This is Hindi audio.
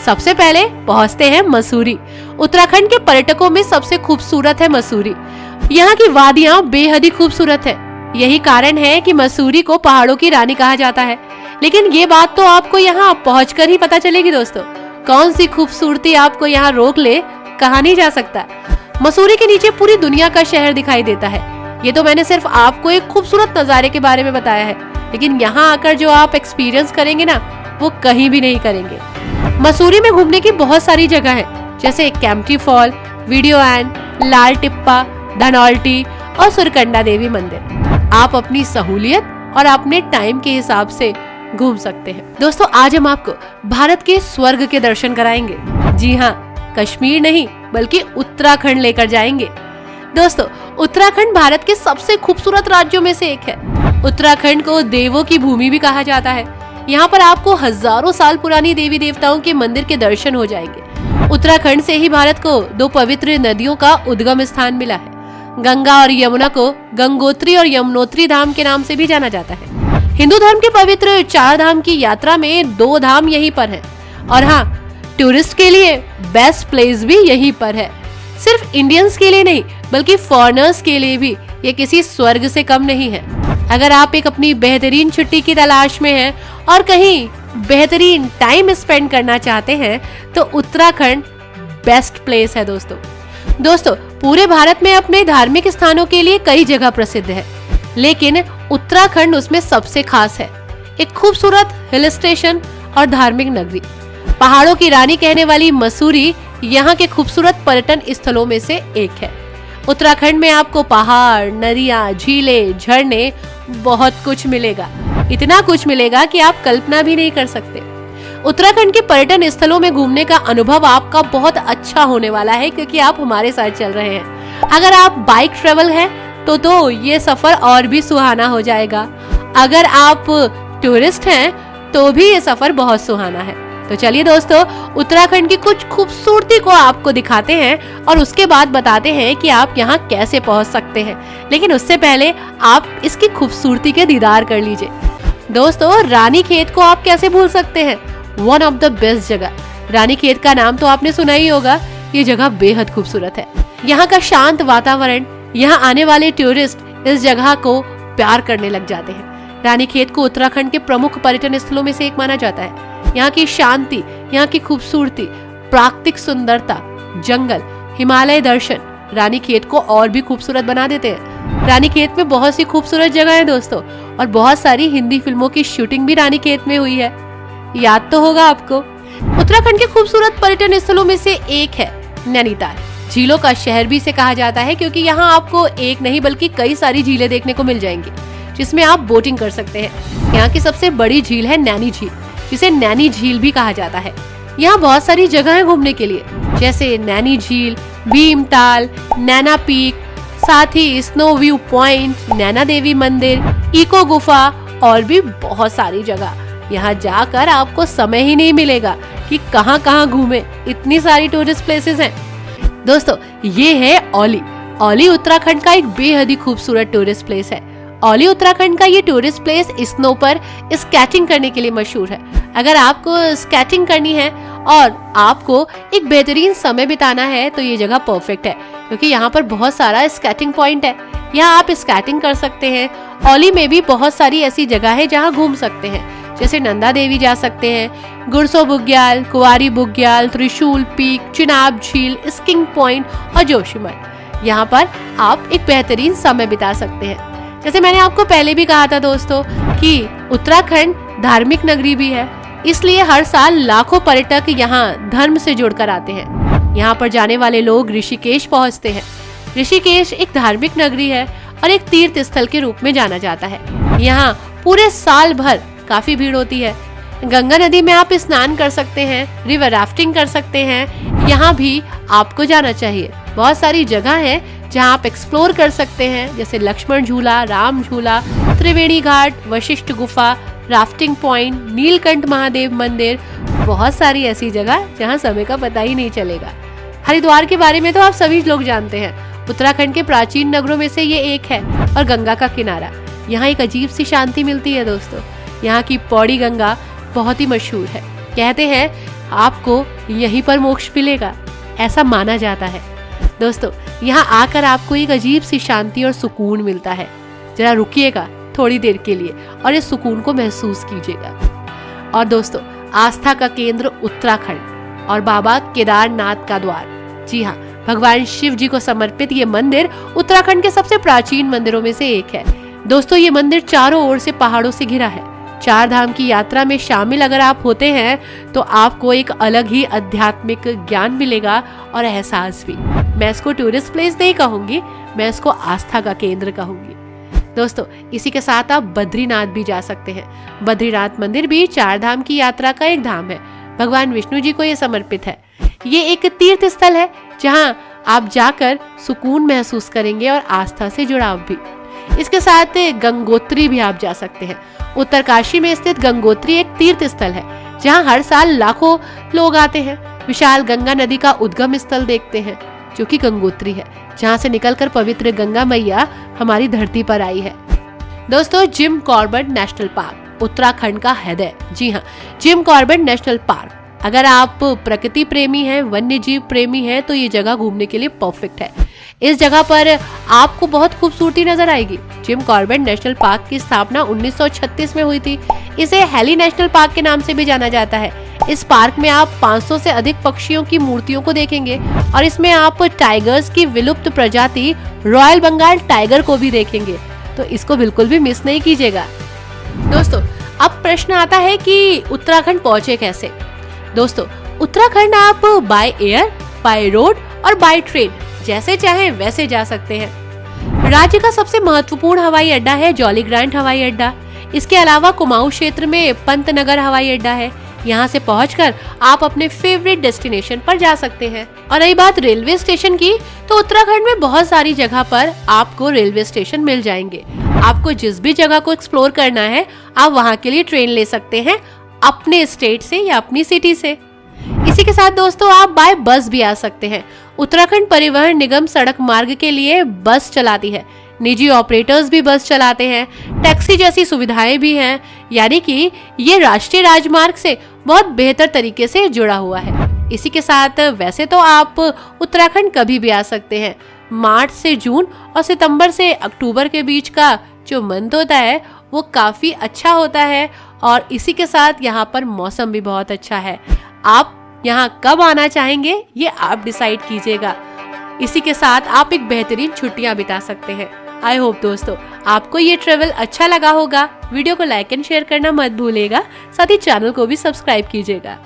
सबसे पहले पहुंचते हैं मसूरी। उत्तराखंड के पर्यटकों में सबसे खूबसूरत है मसूरी। यहाँ की वादियां बेहद ही खूबसूरत है। यही कारण है कि मसूरी को पहाड़ों की रानी कहा जाता है। लेकिन ये बात तो आपको यहाँ पहुंचकर ही पता चलेगी दोस्तों। कौन सी खूबसूरती आपको यहाँ रोक ले, कहा नहीं जा सकता। मसूरी के नीचे पूरी दुनिया का शहर दिखाई देता है। ये तो मैंने सिर्फ आपको एक खूबसूरत नजारे के बारे में बताया है, लेकिन यहाँ आकर जो आप एक्सपीरियंस करेंगे ना, वो कहीं भी नहीं करेंगे। मसूरी में घूमने की बहुत सारी जगह है, जैसे कैंपटी फॉल, वीडियो एंड, लाल टिप्पा, धनौल्टी और सुरकंडा देवी मंदिर। आप अपनी सहूलियत और अपने टाइम के हिसाब से घूम सकते हैं। दोस्तों, आज हम आपको भारत के स्वर्ग के दर्शन कराएंगे। जी हाँ, कश्मीर नहीं बल्कि उत्तराखंड लेकर जाएंगे। दोस्तों, उत्तराखंड भारत के सबसे खूबसूरत राज्यों में से एक है। उत्तराखंड को देवों की भूमि भी कहा जाता है। यहाँ पर आपको हजारों साल पुरानी देवी देवताओं के मंदिर के दर्शन हो जाएंगे। उत्तराखंड से ही भारत को 2 पवित्र नदियों का उद्गम स्थान मिला है। गंगा और यमुना को गंगोत्री और यमुनोत्री धाम के नाम से भी जाना जाता है। हिंदू धर्म के पवित्र 4 धाम की यात्रा में 2 धाम यहीं पर हैं। और हाँ, टूरिस्ट के लिए बेस्ट प्लेस भी यहीं पर है। सिर्फ इंडियंस के लिए नहीं बल्कि फॉरेनर्स के लिए भी ये किसी स्वर्ग से कम नहीं है। अगर आप एक अपनी बेहतरीन छुट्टी की तलाश में हैं और कहीं बेहतरीन टाइम स्पेंड करना चाहते हैं तो उत्तराखंड बेस्ट प्लेस है दोस्तों। पूरे भारत में अपने धार्मिक स्थानों के लिए कई जगह प्रसिद्ध है, लेकिन उत्तराखंड उसमें सबसे खास है। एक खूबसूरत हिल स्टेशन और धार्मिक नगरी, पहाड़ों की रानी कहने वाली मसूरी यहाँ के खूबसूरत पर्यटन स्थलों में से एक है। उत्तराखंड में आपको पहाड़, नदियाँ, झीलें, झरने, बहुत कुछ मिलेगा। इतना कुछ मिलेगा कि आप कल्पना भी नहीं कर सकते। उत्तराखंड के पर्यटन स्थलों में घूमने का अनुभव आपका बहुत अच्छा होने वाला है, क्योंकि आप हमारे साथ चल रहे हैं। अगर आप बाइक ट्रेवल है तो ये सफर और भी सुहाना हो जाएगा। अगर आप टूरिस्ट हैं तो भी ये सफर बहुत सुहाना है। तो चलिए दोस्तों, उत्तराखंड की कुछ खूबसूरती को आपको दिखाते हैं और उसके बाद बताते हैं कि आप यहाँ कैसे पहुँच सकते हैं। लेकिन उससे पहले आप इसकी खूबसूरती के दीदार कर लीजिए। दोस्तों, रानीखेत को आप कैसे भूल सकते हैं? वन ऑफ द बेस्ट जगह। रानीखेत का नाम तो आपने सुना ही होगा। ये जगह बेहद खूबसूरत है। यहाँ का शांत वातावरण, यहाँ आने वाले टूरिस्ट इस जगह को प्यार करने लग जाते हैं। रानीखेत को उत्तराखंड के प्रमुख पर्यटन स्थलों में से एक माना जाता है। यहाँ की शांति, यहाँ की खूबसूरती, प्राकृतिक सुंदरता, जंगल, हिमालय दर्शन रानीखेत को और भी खूबसूरत बना देते हैं। रानीखेत में बहुत सी खूबसूरत जगह है दोस्तों, और बहुत सारी हिंदी फिल्मों की शूटिंग भी रानीखेत में हुई है। याद तो होगा आपको। उत्तराखंड के खूबसूरत पर्यटन स्थलों में से एक है नैनीताल। झीलों का शहर भी इसे कहा जाता है, क्योंकि यहाँ आपको एक नहीं बल्कि कई सारी झीलें देखने को मिल जाएंगी, जिसमें आप बोटिंग कर सकते हैं। यहाँ की सबसे बड़ी झील है नैनी झील, जिसे नैनी झील भी कहा जाता है। यहाँ बहुत सारी जगह है घूमने के लिए, जैसे नैनी झील, भीमताल, नैना पीक, साथ ही snow view point, Naina Devi मंदिर, इको गुफा और भी बहुत सारी जगह। यहाँ जाकर आपको समय ही नहीं मिलेगा कि कहाँ कहाँ घूमे, इतनी सारी टूरिस्ट प्लेसेस हैं। दोस्तों, ये है औली। औली उत्तराखंड का एक बेहद ही खूबसूरत टूरिस्ट प्लेस है। औली उत्तराखंड का ये टूरिस्ट प्लेस स्नो पर स्केटिंग करने के लिए मशहूर है। अगर आपको स्केटिंग करनी है और आपको एक बेहतरीन समय बिताना है तो ये जगह परफेक्ट है, क्योंकि यहाँ पर बहुत सारा स्केटिंग पॉइंट है। यहाँ आप स्केटिंग कर सकते हैं। औली में भी बहुत सारी ऐसी जगह है जहाँ घूम सकते हैं, जैसे नंदा देवी जा सकते हैं, गुरसो बुग्याल, कुंवारी बुग्याल, त्रिशूल पीक, चिनाब झील, स्किंग पॉइंट और जोशीमठ। यहाँ पर आप एक बेहतरीन समय बिता सकते हैं। जैसे मैंने आपको पहले भी कहा था दोस्तों कि उत्तराखंड धार्मिक नगरी भी है, इसलिए हर साल लाखों पर्यटक यहाँ धर्म से जुड़कर आते हैं। यहाँ पर जाने वाले लोग ऋषिकेश पहुँचते हैं। ऋषिकेश एक धार्मिक नगरी है और एक तीर्थ स्थल के रूप में जाना जाता है। यहाँ पूरे साल भर काफी भीड़ होती है। गंगा नदी में आप स्नान कर सकते हैं, रिवर राफ्टिंग कर सकते हैं। यहाँ भी आपको जाना चाहिए। बहुत सारी जगह है जहाँ आप एक्सप्लोर कर सकते हैं, जैसे लक्ष्मण झूला, राम झूला, त्रिवेणी घाट, वशिष्ठ गुफा, राफ्टिंग पॉइंट, नीलकंठ महादेव मंदिर। बहुत सारी ऐसी जगह जहाँ समय का पता ही नहीं चलेगा। हरिद्वार के बारे में तो आप सभी लोग जानते हैं। उत्तराखंड के प्राचीन नगरों में से ये एक है, और गंगा का किनारा। यहाँ एक अजीब सी शांति मिलती है दोस्तों। यहाँ की पौड़ी गंगा बहुत ही मशहूर है। कहते हैं आपको यहीं पर मोक्ष मिलेगा, ऐसा माना जाता है। दोस्तों, यहाँ आकर आपको एक अजीब सी शांति और सुकून मिलता है। जरा रुकिएगा थोड़ी देर के लिए और इस सुकून को महसूस कीजिएगा। और दोस्तों, आस्था का केंद्र उत्तराखंड और बाबा केदारनाथ का द्वार। जी हाँ, भगवान शिव जी को समर्पित ये मंदिर उत्तराखंड के सबसे प्राचीन मंदिरों में से एक है। दोस्तों, ये मंदिर चारों ओर से पहाड़ों से घिरा है। 4 धाम की यात्रा में शामिल अगर आप होते हैं तो आपको एक अलग ही आध्यात्मिक ज्ञान मिलेगा और एहसास भी। मैं इसको टूरिस्ट प्लेस नहीं कहूंगी, मैं इसको आस्था का केंद्र कहूंगी। दोस्तों, इसी के साथ आप बद्रीनाथ भी जा सकते हैं। बद्रीनाथ मंदिर भी 4 धाम की यात्रा का एक धाम है। भगवान विष्णु जी को ये समर्पित है। ये एक तीर्थ स्थल है जहां आप जाकर सुकून महसूस करेंगे और आस्था से जुड़ाव भी। इसके साथ गंगोत्री भी आप जा सकते हैं। उत्तरकाशी में स्थित गंगोत्री एक तीर्थ स्थल है जहां हर साल लाखों लोग आते हैं। विशाल गंगा नदी का उद्गम स्थल देखते हैं जो कि गंगोत्री है, जहां से निकलकर पवित्र गंगा मैया हमारी धरती पर आई है। दोस्तों, Jim Corbett national park Uttarakhand का हृदय। जी हाँ, जिम कॉर्बेट नेशनल पार्क। अगर आप प्रकृति प्रेमी हैं, वन्य जीव प्रेमी हैं, तो ये जगह घूमने के लिए परफेक्ट है। इस जगह पर आपको बहुत खूबसूरती नजर आएगी। जिम कॉर्बेट नेशनल पार्क की स्थापना 1936 में हुई थी। इसे हेली नेशनल पार्क के नाम से भी जाना जाता है। इस पार्क में आप 500 से अधिक पक्षियों की मूर्तियों को देखेंगे और इसमें आप टाइगर्स की विलुप्त प्रजाति रॉयल बंगाल टाइगर को भी देखेंगे, तो इसको बिल्कुल भी मिस नहीं कीजिएगा। दोस्तों, अब प्रश्न आता है कि उत्तराखंड पहुंचे कैसे। दोस्तों, उत्तराखंड आप बाय एयर, बाय रोड और बाय ट्रेन जैसे चाहे वैसे जा सकते हैं। राज्य का सबसे महत्वपूर्ण हवाई अड्डा है जॉलीग्रांट हवाई अड्डा। इसके अलावा कुमाऊं क्षेत्र में पंतनगर हवाई अड्डा है। यहाँ से पहुंचकर आप अपने फेवरेट डेस्टिनेशन पर जा सकते हैं। और रही बात रेलवे स्टेशन की, तो उत्तराखंड में बहुत सारी जगह पर आपको रेलवे स्टेशन मिल जाएंगे। आपको जिस भी जगह को एक्सप्लोर करना है, आप वहाँ के लिए ट्रेन ले सकते हैं, अपने स्टेट से या अपनी सिटी से। इसी के साथ दोस्तों, आप बाय बस भी आ सकते हैं। उत्तराखंड परिवहन निगम सड़क मार्ग के लिए बस चलाती है। निजी ऑपरेटर्स भी बस चलाते हैं। टैक्सी जैसी सुविधाएं भी हैं, यानी कि ये राष्ट्रीय राजमार्ग से बहुत बेहतर तरीके से जुड़ा हुआ है। इसी के साथ वैसे तो आप उत्तराखंड कभी भी आ सकते हैं। मार्च से जून और सितंबर से अक्टूबर के बीच का जो मंथ होता है वो काफी अच्छा होता है और इसी के साथ यहाँ पर मौसम भी बहुत अच्छा है। आप यहाँ कब आना चाहेंगे ये आप डिसाइड कीजिएगा। इसी के साथ आप एक बेहतरीन छुट्टियां बिता सकते हैं। आई होप दोस्तों आपको ये ट्रेवल अच्छा लगा होगा। वीडियो को लाइक एंड शेयर करना मत भूलिएगा, साथ ही चैनल को भी सब्सक्राइब कीजिएगा।